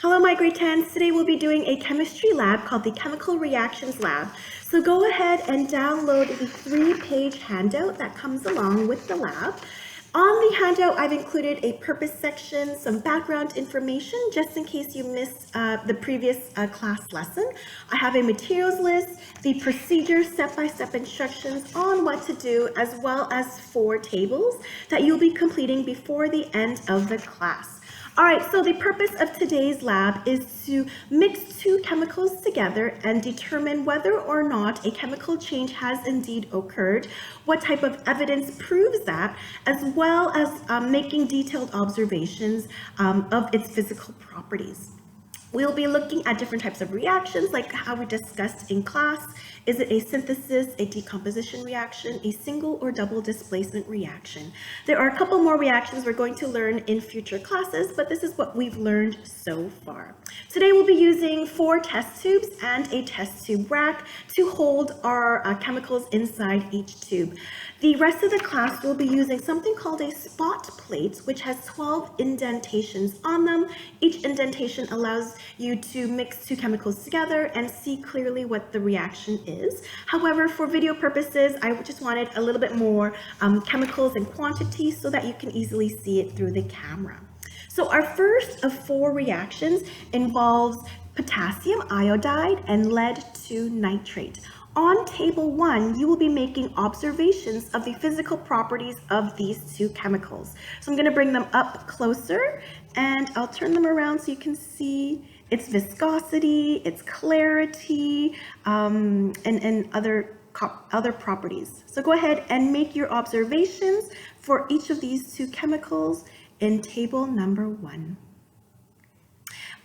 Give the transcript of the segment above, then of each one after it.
Hello, my grade 10s. Today we'll be doing a chemistry lab called the Chemical Reactions Lab. So go ahead and download the 3-page handout that comes along with the lab. On the handout, I've included a purpose section, some background information, just in case you missed the previous class lesson. I have a materials list, the procedure, step-by-step instructions on what to do, as well as 4 tables that you'll be completing before the end of the class. All right, so the purpose of today's lab is to mix 2 chemicals together and determine whether or not a chemical change has indeed occurred, what type of evidence proves that, as well as making detailed observations of its physical properties. We'll be looking at different types of reactions, like how we discussed in class. Is it a synthesis, a decomposition reaction, a single or double displacement reaction? There are a couple more reactions we're going to learn in future classes, but this is what we've learned so far. Today we'll be using 4 test tubes and a test tube rack to hold our chemicals inside each tube. The rest of the class will be using something called a spot plate, which has 12 indentations on them. Each indentation allows you to mix 2 chemicals together and see clearly what the reaction is. However, for video purposes, I just wanted a little bit more chemicals and quantity so that you can easily see it through the camera. So our first of 4 reactions involves potassium iodide and lead 2 nitrate. On table 1, you will be making observations of the physical properties of these 2 chemicals. So I'm going to bring them up closer and I'll turn them around so you can see its viscosity, its clarity, and other properties. So go ahead and make your observations for each of these 2 chemicals in table number 1.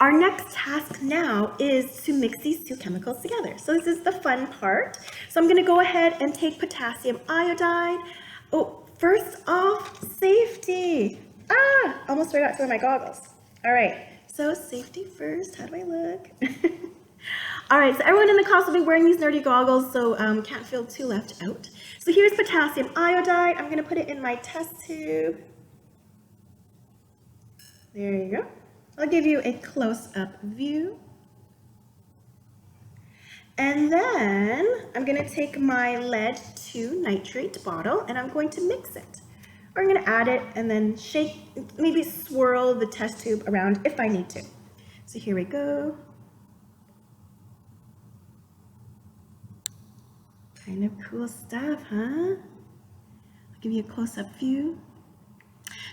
Our next task now is to mix these 2 chemicals together. So this is the fun part. So I'm going to go ahead and take potassium iodide. Oh, first off, safety. Almost forgot to wear my goggles. All right, so safety first. How do I look? All right, so everyone in the class will be wearing these nerdy goggles, so can't feel too left out. So here's potassium iodide. I'm going to put it in my test tube. There you go. I'll give you a close-up view. And then I'm going to take my lead 2 nitrate bottle and I'm going to mix it. Or I'm going to add it and then shake, maybe swirl the test tube around if I need to. So here we go. Kind of cool stuff, huh? I'll give you a close-up view.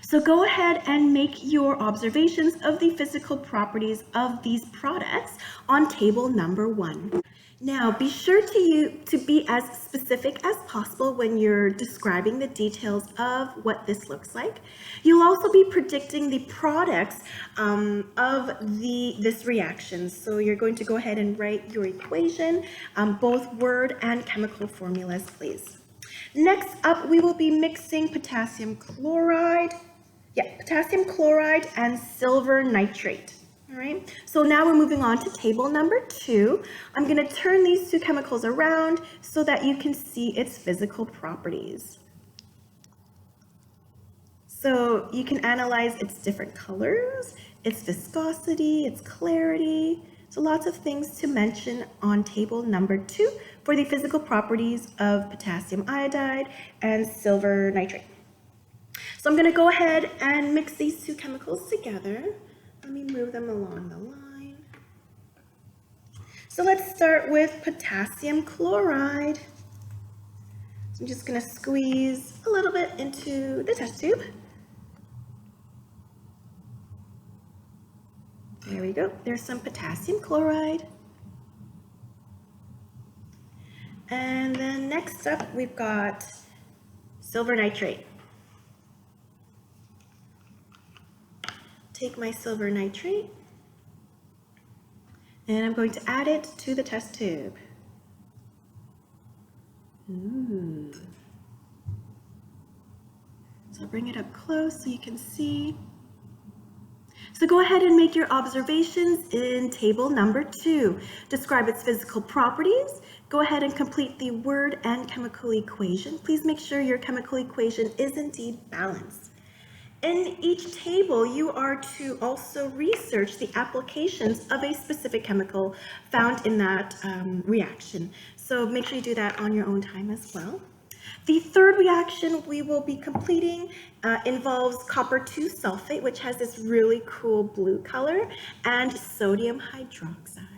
So go ahead and make your observations of the physical properties of these products on table number 1. Now, be sure to be as specific as possible when you're describing the details of what this looks like. You'll also be predicting the products of this reaction. So you're going to go ahead and write your equation, both word and chemical formulas, please. Next up, we will be mixing potassium chloride and silver nitrate. All right, so now we're moving on to table number 2. I'm going to turn these 2 chemicals around so that you can see its physical properties. So you can analyze its different colors, its viscosity, its clarity. So lots of things to mention on table number 2 for the physical properties of potassium iodide and silver nitrate. So I'm going to go ahead and mix these 2 chemicals together. Let me move them along the line. So let's start with potassium chloride. So I'm just going to squeeze a little bit into the test tube. There we go. There's some potassium chloride. And then next up, we've got silver nitrate. Take my silver nitrate and I'm going to add it to the test tube. Ooh. So I'll bring it up close so you can see. So go ahead and make your observations in table number 2. Describe its physical properties. Go ahead and complete the word and chemical equation. Please make sure your chemical equation is indeed balanced. In each table, you are to also research the applications of a specific chemical found in that reaction. So make sure you do that on your own time as well. The third reaction we will be completing involves copper 2 sulfate, which has this really cool blue color, and sodium hydroxide.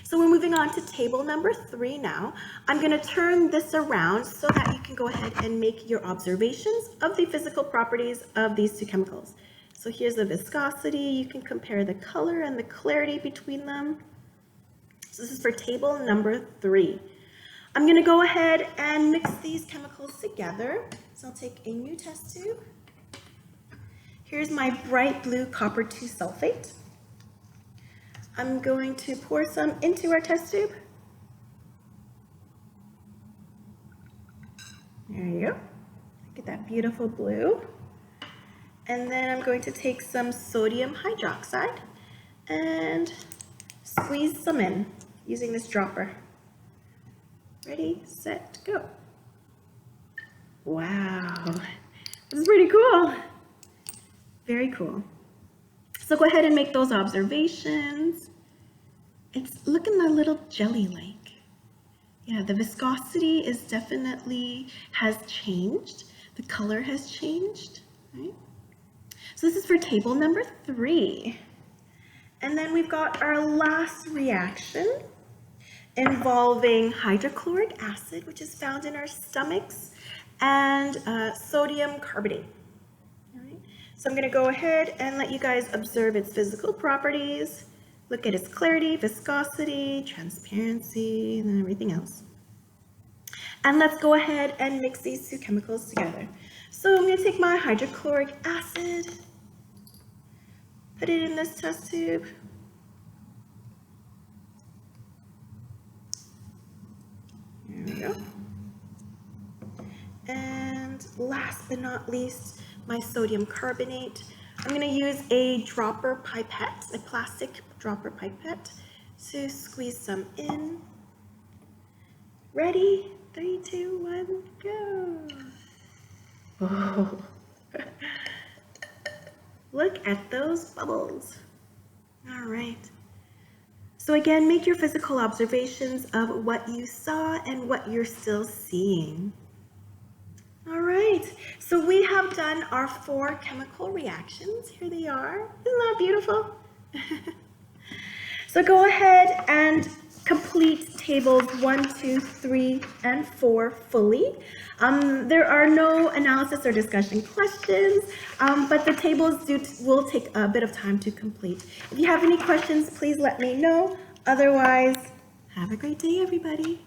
So we're moving on to table number 3 now. I'm going to turn this around so that you can go ahead and make your observations of the physical properties of these two chemicals. So here's the viscosity. You can compare the color and the clarity between them. So this is for table number 3. I'm going to go ahead and mix these chemicals together. So I'll take a new test tube. Here's my bright blue copper 2 sulfate. I'm going to pour some into our test tube. There you go. Get that beautiful blue. And then I'm going to take some sodium hydroxide and squeeze some in using this dropper. Ready, set, go. Wow, this is pretty cool. Very cool. So go ahead and make those observations. It's looking a little jelly-like. Yeah, the viscosity is definitely has changed. The color has changed, right? So this is for table number 3. And then we've got our last reaction involving hydrochloric acid, which is found in our stomachs, and sodium carbonate. So I'm going to go ahead and let you guys observe its physical properties, look at its clarity, viscosity, transparency, and everything else. And let's go ahead and mix these two chemicals together. So I'm going to take my hydrochloric acid, put it in this test tube. There we go. And last but not least, my sodium carbonate. I'm going to use a dropper pipette, a plastic dropper pipette, to squeeze some in. Ready? 3, 2, 1, go! Whoa. Look at those bubbles. All right. So again, make your physical observations of what you saw and what you're still seeing. All right, so we have done our 4 chemical reactions. Here they are. Isn't that beautiful? So go ahead and complete tables 1, 2, 3, and 4 fully. There are no analysis or discussion questions, but the tables will take a bit of time to complete. If you have any questions, please let me know. Otherwise, have a great day, everybody.